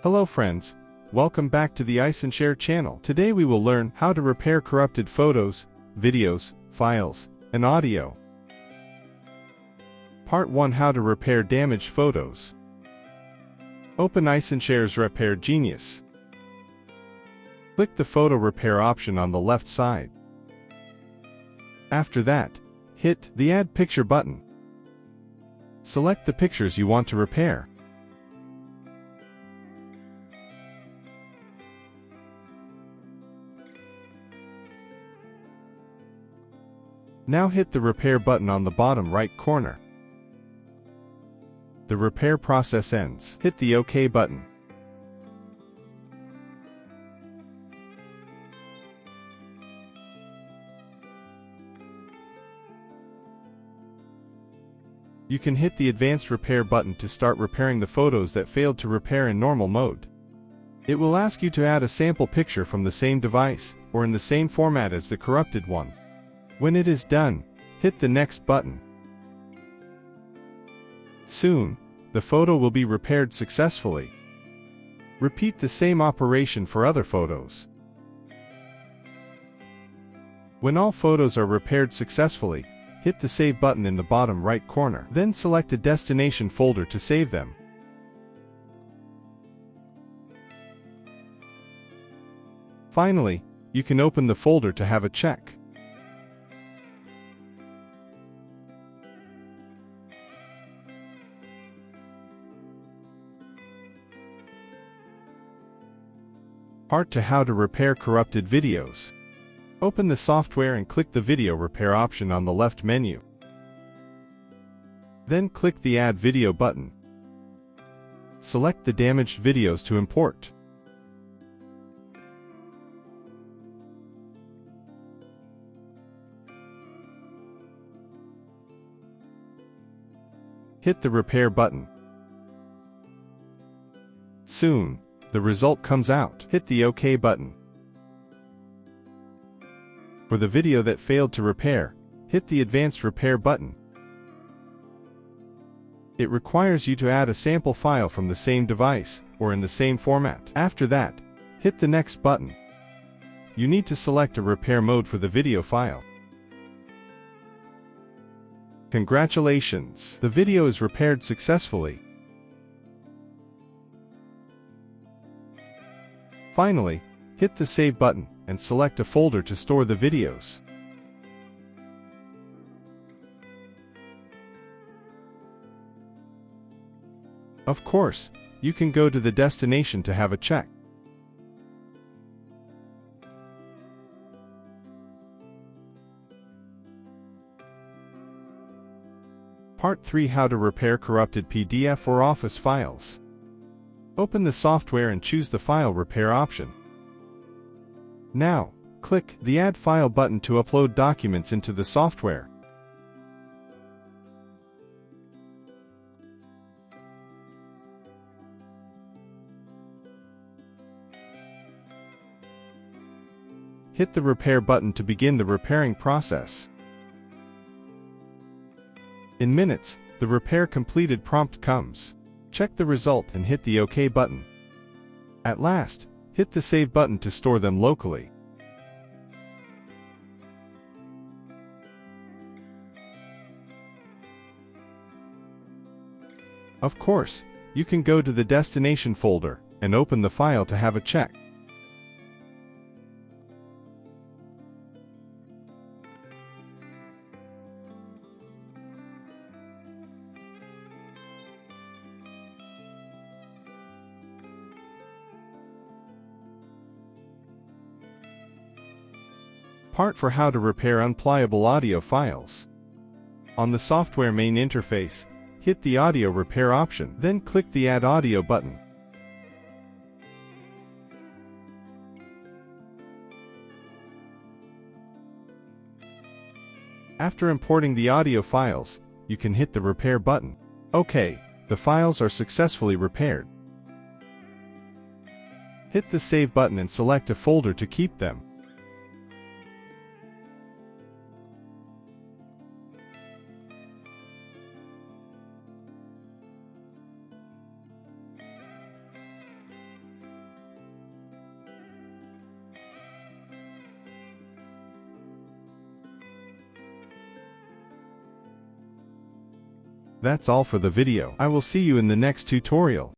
Hello friends, welcome back to the iSunshare channel. Today we will learn how to repair corrupted photos, videos, files, and audio. Part 1: How to repair damaged photos. Open iSunshare XRepair Genius. Click the photo repair option on the left side. After that, hit the Add Picture button. Select the pictures you want to repair. Now hit the Repair button on the bottom right corner. The repair process ends. Hit the OK button. You can hit the Advanced Repair button to start repairing the photos that failed to repair in normal mode. It will ask you to add a sample picture from the same device, or in the same format as the corrupted one. When it is done, hit the Next button. Soon, the photo will be repaired successfully. Repeat the same operation for other photos. When all photos are repaired successfully, hit the Save button in the bottom right corner. Then select a destination folder to save them. Finally, you can open the folder to have a check. Part 2: How to repair corrupted videos. Open the software and click the Video Repair option on the left menu. Then click the Add Video button. Select the damaged videos to import. Hit the Repair button. Soon, the result comes out. Hit the OK button. For the video that failed to repair, hit the Advanced Repair button. It requires you to add a sample file from the same device, or in the same format. After that, hit the Next button. You need to select a repair mode for the video file. Congratulations! The video is repaired successfully. Finally, hit the Save button and select a folder to store the videos. Of course, you can go to the destination to have a check. Part 3: How to repair corrupted PDF or Office files. Open the software and choose the File Repair option. Now, click the Add File button to upload documents into the software. Hit the Repair button to begin the repairing process. In minutes, the repair completed prompt comes. Check the result and hit the OK button. At last, hit the Save button to store them locally. Of course, you can go to the destination folder and open the file to have a check. Part 4: How to repair unplayable audio files. On the software main interface, hit the Audio Repair option, then click the Add Audio button. After importing the audio files, you can hit the Repair button. OK, the files are successfully repaired. Hit the Save button and select a folder to keep them. That's all for the video. I will see you in the next tutorial.